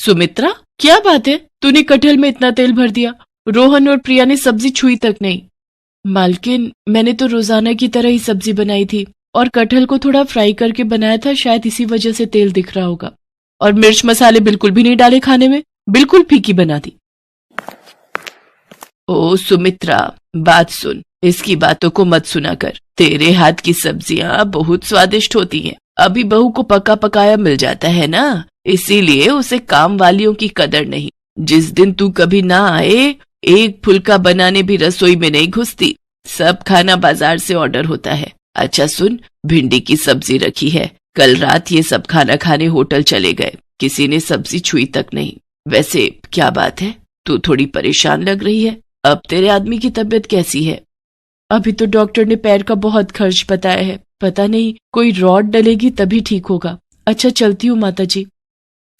सुमित्रा, क्या बात है, तूने कटहल में इतना तेल भर दिया? रोहन और प्रिया ने सब्जी छुई तक नहीं। मालकिन, मैंने तो रोजाना की तरह ही सब्जी बनाई थी और कटहल को थोड़ा फ्राई करके बनाया था, शायद इसी वजह से तेल दिख रहा होगा। और मिर्च मसाले बिल्कुल भी नहीं डाले खाने में, बिल्कुल फीकी बना दी। ओ सुमित्रा, बात सुन, इसकी बातों को मत सुना कर। तेरे हाथ की सब्जियां बहुत स्वादिष्ट होती हैं। अभी बहू को पका पकाया मिल जाता है ना, इसीलिए उसे काम वालियों की कदर नहीं। जिस दिन तू कभी ना आए, एक फुल्का बनाने भी रसोई में नहीं घुसती। सब खाना बाजार से ऑर्डर होता है। अच्छा सुन, भिंडी की सब्जी रखी है। कल रात ये सब खाना खाने होटल चले गए, किसी ने सब्जी छुई तक नहीं। वैसे क्या बात है, तू थोड़ी परेशान लग रही है। अब तेरे आदमी की तबीयत कैसी है? अभी तो डॉक्टर ने पैर का बहुत खर्च बताया है, पता नहीं कोई रॉड डलेगी तभी ठीक होगा। अच्छा चलती हूँ माता जी।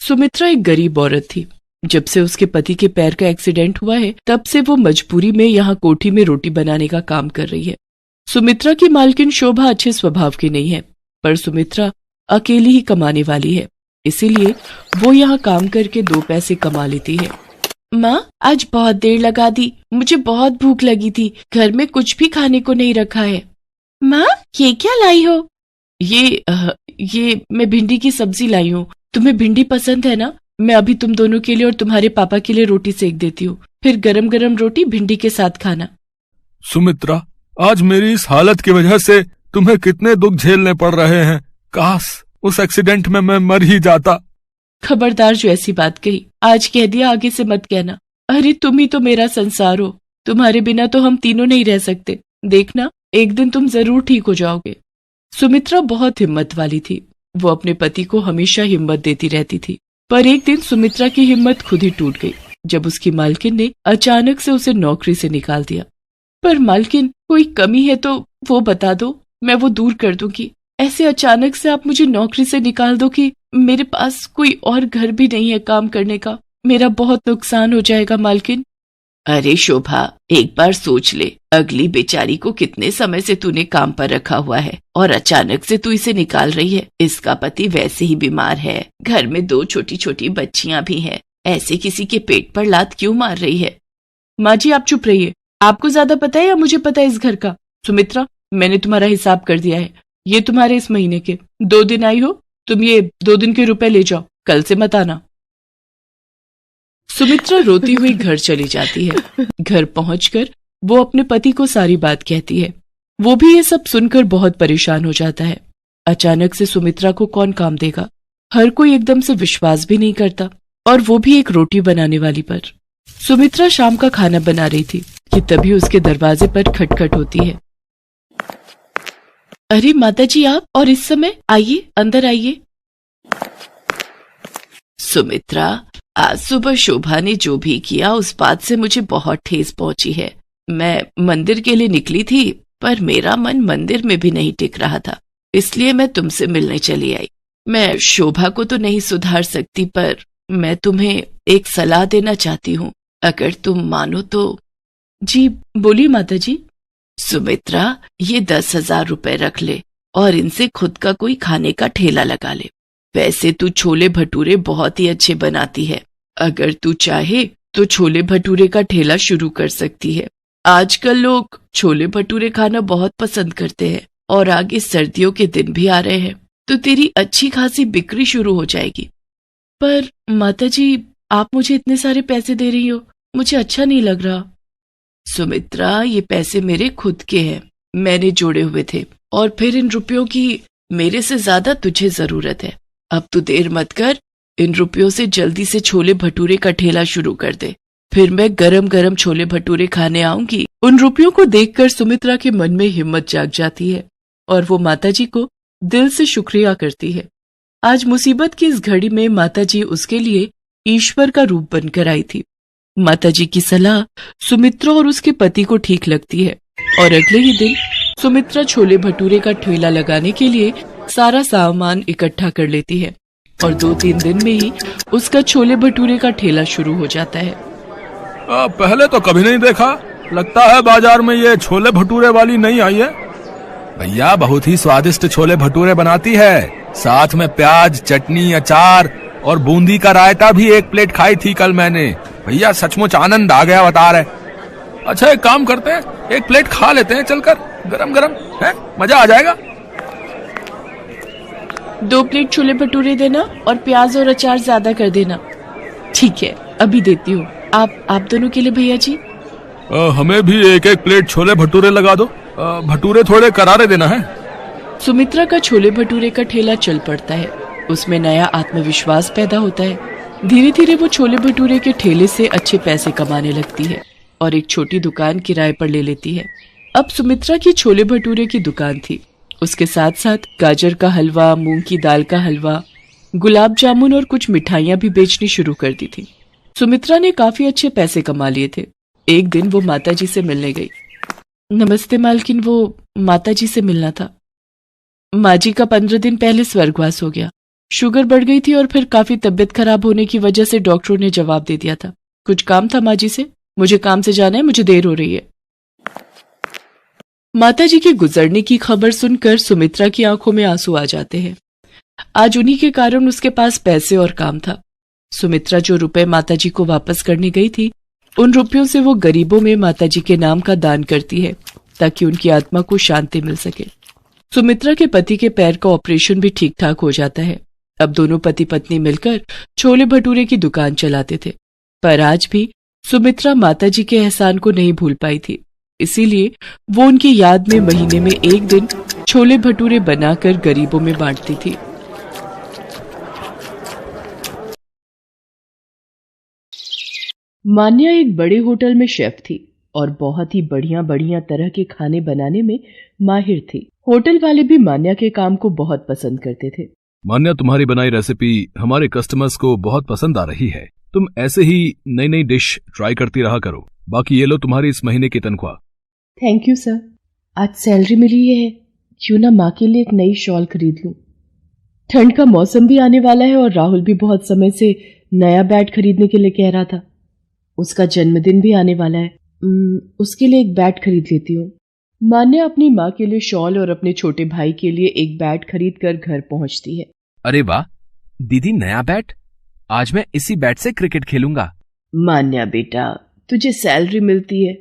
सुमित्रा एक गरीब औरत थी। जब से उसके पति के पैर का एक्सीडेंट हुआ है, तब से वो मजबूरी में यहाँ कोठी में रोटी बनाने का काम कर रही है। सुमित्रा की मालकिन शोभा अच्छे स्वभाव की नहीं है, पर सुमित्रा अकेली ही कमाने वाली है, इसीलिए वो यहाँ काम करके 2 पैसे कमा लेती है। माँ, आज बहुत देर लगा दी, मुझे बहुत भूख लगी थी, घर में कुछ भी खाने को नहीं रखा है। माँ, ये क्या लाई हो? ये मैं भिंडी की सब्जी लाई हूँ। तुम्हें भिंडी पसंद है ना? मैं अभी तुम दोनों के लिए और तुम्हारे पापा के लिए रोटी सेक देती हूँ, फिर गरम गरम रोटी भिंडी के साथ खाना। सुमित्रा, आज मेरी इस हालत की वजह से तुम्हें कितने दुख झेलने पड़ रहे हैं। काश उस एक्सीडेंट में मैं मर ही जाता। खबरदार, जो ऐसी बात कही, आज कह दिया, आगे से मत कहना। अरे तुम ही तो मेरा संसार हो, तुम्हारे बिना तो हम तीनों नहीं रह सकते। देखना, एक दिन तुम जरूर ठीक हो जाओगे। सुमित्रा बहुत हिम्मत वाली थी। वो अपने पति को हमेशा हिम्मत देती रहती थी, पर एक दिन सुमित्रा की हिम्मत खुद ही टूट गई जब उसकी मालकिन ने अचानक से उसे नौकरी से निकाल दिया। पर मालकिन, कोई कमी है तो वो बता दो, मैं वो दूर कर दूंगी। ऐसे अचानक से आप मुझे नौकरी से निकाल दो कि मेरे पास कोई और घर भी नहीं है काम करने का। मेरा बहुत नुकसान हो जाएगा मालकिन। अरे शोभा, एक बार सोच ले, अगली बेचारी को कितने समय से तूने काम पर रखा हुआ है और अचानक से तू इसे निकाल रही है। इसका पति वैसे ही बीमार है, घर में 2 छोटी छोटी बच्चियां भी हैं। ऐसे किसी के पेट पर लात क्यों मार रही है? माँ जी, आप चुप रहिए। आपको ज्यादा पता है या मुझे पता है इस घर का? सुमित्रा, मैंने तुम्हारा हिसाब कर दिया है। ये तुम्हारे इस महीने के 2 दिन आई हो, तुम ये 2 दिन के रुपए ले जाओ, कल से मत आना। सुमित्रा रोती हुई घर चली जाती है। घर पहुंचकर वो अपने पति को सारी बात कहती है। वो भी ये सब सुनकर बहुत परेशान हो जाता है। अचानक से सुमित्रा को कौन काम देगा? हर कोई एकदम से विश्वास भी नहीं करता, और वो भी एक रोटी बनाने वाली पर। सुमित्रा शाम का खाना बना रही थी कि तभी उसके दरवाजे पर खटखट होती है। अरे माता जी, आप और इस समय? आइए, अंदर आइए। सुमित्रा, आज सुबह शोभा ने जो भी किया उस बात से मुझे बहुत ठेस पहुंची है। मैं मंदिर के लिए निकली थी, पर मेरा मन मंदिर में भी नहीं टिक रहा था, इसलिए मैं तुमसे मिलने चली आई। मैं शोभा को तो नहीं सुधार सकती, पर मैं तुम्हें एक सलाह देना चाहती हूँ, अगर तुम मानो तो। जी बोलिए माता जी। सुमित्रा, ये 10,000 रुपए रख ले और इनसे खुद का कोई खाने का ठेला लगा ले। वैसे तू छोले भटूरे बहुत ही अच्छे बनाती है, अगर तू चाहे तो छोले भटूरे का ठेला शुरू कर सकती है। आजकल लोग छोले भटूरे खाना बहुत पसंद करते हैं और आगे सर्दियों के दिन भी आ रहे हैं, तो तेरी अच्छी खासी बिक्री शुरू हो जाएगी। पर माता जी, आप मुझे इतने सारे पैसे दे रही हो, मुझे अच्छा नहीं लग रहा। सुमित्रा, ये पैसे मेरे खुद के हैं, मैंने जोड़े हुए थे, और फिर इन रुपयों की मेरे से ज्यादा तुझे जरूरत है। अब तू देर मत कर, इन रुपयों से जल्दी से छोले भटूरे का ठेला शुरू कर दे, फिर मैं गरम गरम छोले भटूरे खाने आऊंगी। उन रुपयों को देखकर सुमित्रा के मन में हिम्मत जाग जाती है और वो माताजी को दिल से शुक्रिया करती है। आज मुसीबत की इस घड़ी में माताजी उसके लिए ईश्वर का रूप बनकर आई थी। माताजी की सलाह सुमित्रा और उसके पति को ठीक लगती है और अगले ही दिन सुमित्रा छोले भटूरे का ठेला लगाने के लिए सारा सामान इकट्ठा कर लेती है और 2-3 दिन में ही उसका छोले भटूरे का ठेला शुरू हो जाता है। पहले तो कभी नहीं देखा, लगता है बाजार में ये छोले भटूरे वाली नहीं आई है। भैया बहुत ही स्वादिष्ट छोले भटूरे बनाती है, साथ में प्याज, चटनी, अचार और बूंदी का रायता भी 1 प्लेट खाई थी कल मैंने। भैया सचमुच आनंद आ गया बता रहे। अच्छा एक काम करते हैं, 1 प्लेट खा लेते हैं चलकर, गरम गरम है, मजा आ जाएगा। 2 प्लेट छोले भटूरे देना और प्याज और अचार ज्यादा कर देना। ठीक है, अभी देती हूँ। आप दोनों के लिए भैया जी। हमें भी 1-1 प्लेट छोले भटूरे लगा दो। भटूरे थोड़े करारे देना है। सुमित्रा का छोले भटूरे का ठेला चल पड़ता है। उसमें नया आत्मविश्वास पैदा होता है। धीरे धीरे वो छोले भटूरे के ठेले से अच्छे पैसे कमाने लगती है और एक छोटी दुकान किराए पर ले लेती है। अब सुमित्रा की छोले भटूरे की दुकान थी। उसके साथ साथ गाजर का हलवा, मूंग की दाल का हलवा, गुलाब जामुन और कुछ मिठाइयां भी बेचनी शुरू कर दी थी। सुमित्रा ने काफी अच्छे पैसे कमा लिए थे। एक दिन वो माताजी से मिलने गई। नमस्ते मालकिन, वो माताजी से मिलना था। माँ जी का 15 दिन पहले स्वर्गवास हो गया। शुगर बढ़ गई थी और फिर काफी तबीयत खराब होने की वजह से डॉक्टरों ने जवाब दे दिया था। कुछ काम था माँ जी से, मुझे काम से जाना है, मुझे देर हो रही है। माताजी के गुजरने की खबर सुनकर सुमित्रा की आंखों में आंसू आ जाते हैं। आज उन्हीं के कारण उसके पास पैसे और काम था। सुमित्रा जो रुपए माताजी को वापस करने गई थी, उन रुपयों से वो गरीबों में माताजी के नाम का दान करती है ताकि उनकी आत्मा को शांति मिल सके। सुमित्रा के पति के पैर का ऑपरेशन भी ठीक ठाक हो जाता है। अब दोनों पति पत्नी मिलकर छोले भटूरे की दुकान चलाते थे। पर आज भी सुमित्रा माताजी के एहसान को नहीं भूल पाई थी। इसीलिए वो उनकी याद में महीने में 1 दिन छोले भटूरे बनाकर गरीबों में बांटती थी। मान्या एक बड़े होटल में शेफ थी और बहुत ही बढ़िया बढ़िया तरह के खाने बनाने में माहिर थी। होटल वाले भी मान्या के काम को बहुत पसंद करते थे। मान्या, तुम्हारी बनाई रेसिपी हमारे कस्टमर्स को बहुत पसंद आ रही है। तुम ऐसे ही नई नई डिश ट्राई करती रहा करो। बाकी ये लो तुम्हारी इस महीने की तनख्वाह। Thank you sir. आज सैलरी मिली है, क्यों ना माँ के लिए एक नई शॉल खरीद लूं। ठंड का मौसम भी आने वाला है और राहुल भी बहुत समय से नया बैट खरीदने के लिए कह रहा था। उसका जन्मदिन भी आने वाला है। उसके लिए एक बैट खरीद लेती हूँ। मान्या अपनी माँ के लिए शॉल और अपने छोटे भाई के लिए एक बैट खरीद कर घर पहुंचती है। अरे वाह दीदी, नया बैट! आज मैं इसी बैट से क्रिकेट खेलूंगा। मान्या बेटा, तुझे सैलरी मिलती है,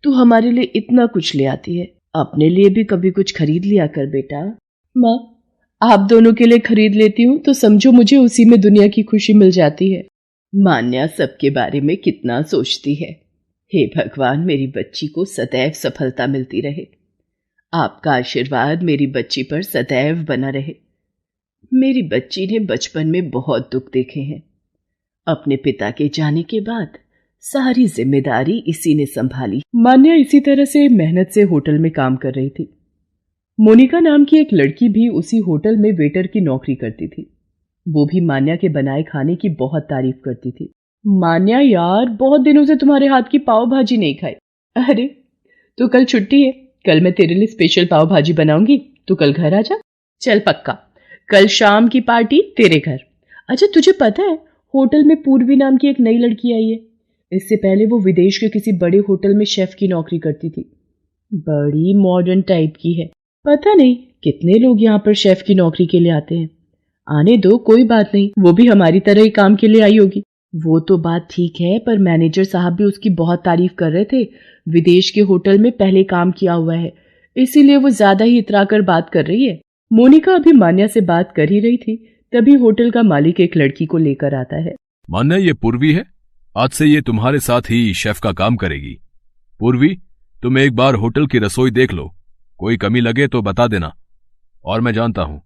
तू हमारे लिए इतना कुछ ले आती है, अपने लिए भी कभी कुछ खरीद लिया कर बेटा। माँ, आप दोनों के लिए खरीद लेती हूँ तो समझो मुझे उसी में दुनिया की खुशी मिल जाती है। मान्या सबके बारे में कितना सोचती है। हे भगवान, मेरी बच्ची को सदैव सफलता मिलती रहे। आपका आशीर्वाद मेरी बच्ची पर सदैव बना रहे। मेरी बच्ची ने बचपन में बहुत दुख देखे हैं। अपने पिता के जाने के बाद सारी जिम्मेदारी इसी ने संभाली। मान्या इसी तरह से मेहनत से होटल में काम कर रही थी। मोनिका नाम की एक लड़की भी उसी होटल में वेटर की नौकरी करती थी। वो भी मान्या के बनाए खाने की बहुत तारीफ करती थी। मान्या यार, बहुत दिनों से तुम्हारे हाथ की पाव भाजी नहीं खाई। अरे तो कल छुट्टी है, कल मैं तेरे लिए स्पेशल पाव भाजी बनाऊंगी, तू कल घर आ जा। चल पक्का, कल शाम की पार्टी तेरे घर। अच्छा तुझे पता है, होटल में पूर्वी नाम की एक नई लड़की आई है। इससे पहले वो विदेश के किसी बड़े होटल में शेफ की नौकरी करती थी। बड़ी मॉडर्न टाइप की है। पता नहीं कितने लोग यहाँ पर शेफ की नौकरी के लिए आते हैं। आने दो, कोई बात नहीं, वो भी हमारी तरह ही काम के लिए आई होगी। वो तो बात ठीक है, पर मैनेजर साहब भी उसकी बहुत तारीफ कर रहे थे। विदेश के होटल में पहले काम किया हुआ है, इसीलिए वो ज्यादा ही इतराकर बात कर रही है। मोनिका अभी मान्या से बात कर ही रही थी, तभी होटल का मालिक एक लड़की को लेकर आता है। मान्या, ये पूर्वी है, आज से ये तुम्हारे साथ ही शेफ का काम करेगी। पूर्वी, तुम एक बार होटल की रसोई देख लो, कोई कमी लगे तो बता देना। और मैं जानता हूं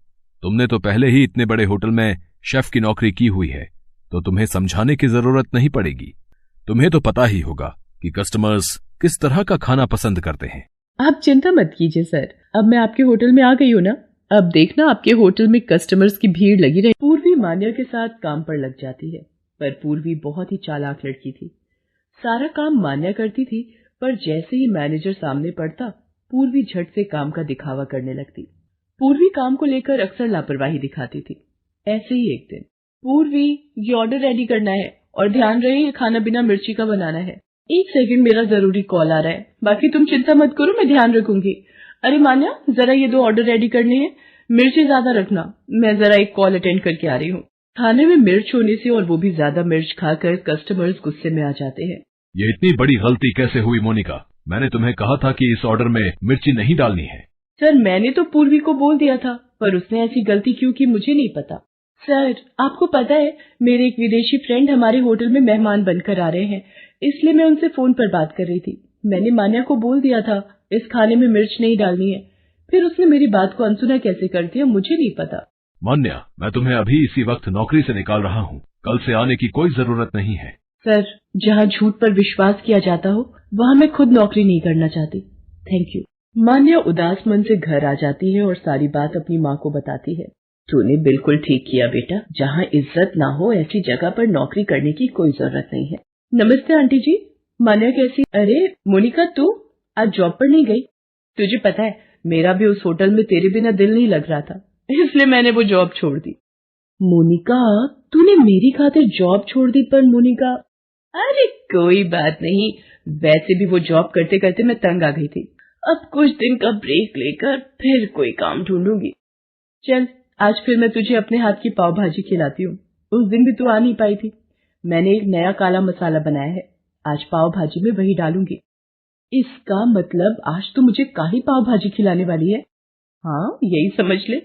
तुमने तो पहले ही इतने बड़े होटल में शेफ की नौकरी की हुई है, तो तुम्हें समझाने की जरूरत नहीं पड़ेगी। तुम्हें तो पता ही होगा कि कस्टमर्स किस तरह का खाना पसंद करते हैं। आप चिंता मत कीजिए सर, अब मैं आपके होटल में आ गई हूँ ना, अब देखना आपके होटल में कस्टमर्स की भीड़ लगी रही। पूर्वी मान्या के साथ काम पर लग जाती है, पर पूर्वी बहुत ही चालाक लड़की थी। सारा काम मान्या करती थी, पर जैसे ही मैनेजर सामने पड़ता, पूर्वी झट से काम का दिखावा करने लगती। पूर्वी काम को लेकर अक्सर लापरवाही दिखाती थी। ऐसे ही एक दिन, पूर्वी ये ऑर्डर रेडी करना है और ध्यान रहे ये खाना बिना मिर्ची का बनाना है। 1 सेकंड, मेरा जरूरी कॉल आ रहा है, बाकी तुम चिंता मत करो, मैं ध्यान रखूंगी। अरे मान्या, जरा ये 2 ऑर्डर रेडी करने हैं, मिर्ची ज्यादा रखना, मैं जरा एक कॉल अटेंड करके आ रही हूँ। खाने में मिर्च होने से और वो भी ज्यादा मिर्च खाकर कस्टमर्स गुस्से में आ जाते हैं। ये इतनी बड़ी गलती कैसे हुई मोनिका? मैंने तुम्हें कहा था कि इस ऑर्डर में मिर्ची नहीं डालनी है। सर मैंने तो पूर्वी को बोल दिया था, पर उसने ऐसी गलती क्यों की मुझे नहीं पता। सर आपको पता है मेरे एक विदेशी फ्रेंड हमारे होटल में मेहमान बनकर आ रहे हैं, इसलिए मैं उनसे फोन पर बात कर रही थी। मैंने मान्या को बोल दिया था इस खाने में मिर्च नहीं डालनी है, फिर उसने मेरी बात को अनसुना कैसे कर दिया मुझे नहीं पता। मान्या, मैं तुम्हें अभी इसी वक्त नौकरी से निकाल रहा हूँ, कल से आने की कोई जरूरत नहीं है। सर जहाँ झूठ पर विश्वास किया जाता हो वहाँ मैं खुद नौकरी नहीं करना चाहती। Thank you. मान्या उदास मन से घर आ जाती है और सारी बात अपनी माँ को बताती है। तूने बिल्कुल ठीक किया बेटा, जहाँ इज्जत ना हो ऐसी जगह पर नौकरी करने की कोई जरूरत नहीं है। नमस्ते आंटी जी। मान्या कैसी? अरे मोनिका तू आज जॉब पर नहीं गई? तुझे पता है मेरा भी उस होटल में तेरे बिना दिल नहीं लग रहा था, इसलिए मैंने वो जॉब छोड़ दी। मोनिका तूने मेरी खातिर जॉब छोड़ दी? पर मोनिका अरे कोई बात नहीं, वैसे भी वो जॉब करते करते मैं तंग आ गई थी। अब कुछ दिन का ब्रेक लेकर फिर कोई काम ढूंढूंगी। चल आज फिर मैं तुझे अपने हाथ की पाव भाजी खिलाती हूँ, उस दिन भी तू आ नहीं पाई थी। मैंने एक नया काला मसाला बनाया है, आज पाव भाजी में वही डालूंगी। इसका मतलब आज तो मुझे काली पाव भाजी खिलाने वाली है। हाँ यही समझ ले,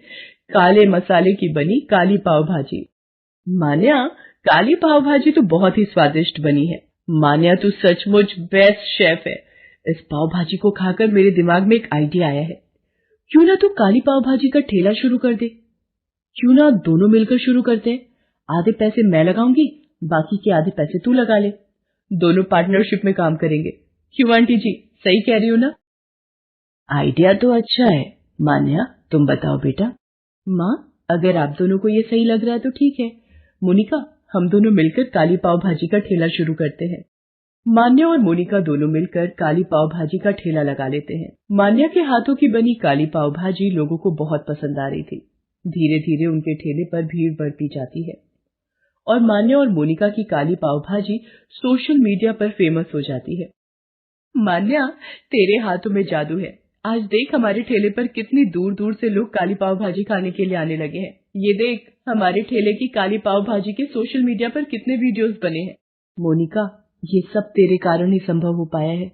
काले मसाले की बनी काली पाव भाजी। मान्या काली पाव भाजी तो बहुत ही स्वादिष्ट बनी है। मान्या तू सचमुच बेस्ट शेफ है। इस पाव भाजी को खाकर मेरे दिमाग में एक आइडिया आया है। क्यों ना तू काली पाव भाजी का ठेला शुरू कर दे? क्यों ना दोनों मिलकर शुरू करते हैं? आधे पैसे मैं लगाऊंगी, बाकी के आधे पैसे तू लगा ले। दोनों पार्टनरशिप में काम करेंगे। क्यों आंटी जी, सही कह रही हो ना? आइडिया तो अच्छा है। मान्या तुम बताओ बेटा। माँ अगर आप दोनों को ये सही लग रहा है तो ठीक है। मोनिका हम दोनों मिलकर काली पाव भाजी का ठेला शुरू करते हैं। मान्या और मोनिका दोनों मिलकर काली पाव भाजी का ठेला लगा लेते हैं। मान्या के हाथों की बनी काली पाव भाजी लोगों को बहुत पसंद आ रही थी। धीरे धीरे उनके ठेले पर भीड़ बढ़ती जाती है और मान्या और मोनिका की काली पाव भाजी सोशल मीडिया पर फेमस हो जाती है। मान्या तेरे हाथों में जादू है, आज देख हमारे ठेले पर कितनी दूर दूर से लोग काली पाव भाजी खाने के लिए आने लगे हैं। ये देख हमारे ठेले की काली पाव भाजी के सोशल मीडिया पर कितने वीडियोस बने हैं। मोनिका ये सब तेरे कारण ही संभव हो पाया है।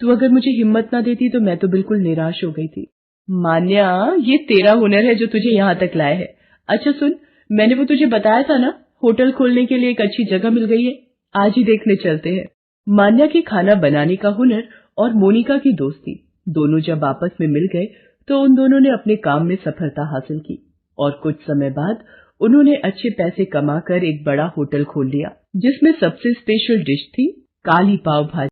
तू अगर मुझे हिम्मत ना देती तो मैं तो बिल्कुल निराश हो गई थी। मान्या ये तेरा हुनर है जो तुझे यहाँ तक लाया है। अच्छा सुन, मैंने वो तुझे बताया था ना होटल खोलने के लिए एक अच्छी जगह मिल गई है, आज ही देखने चलते हैं। मान्या के खाना बनाने का हुनर और मोनिका की दोस्ती दोनों जब आपस में मिल गए तो उन दोनों ने अपने काम में सफलता हासिल की और कुछ समय बाद उन्होंने अच्छे पैसे कमाकर एक बड़ा होटल खोल लिया जिसमें सबसे स्पेशल डिश थी काली पाव भाजी।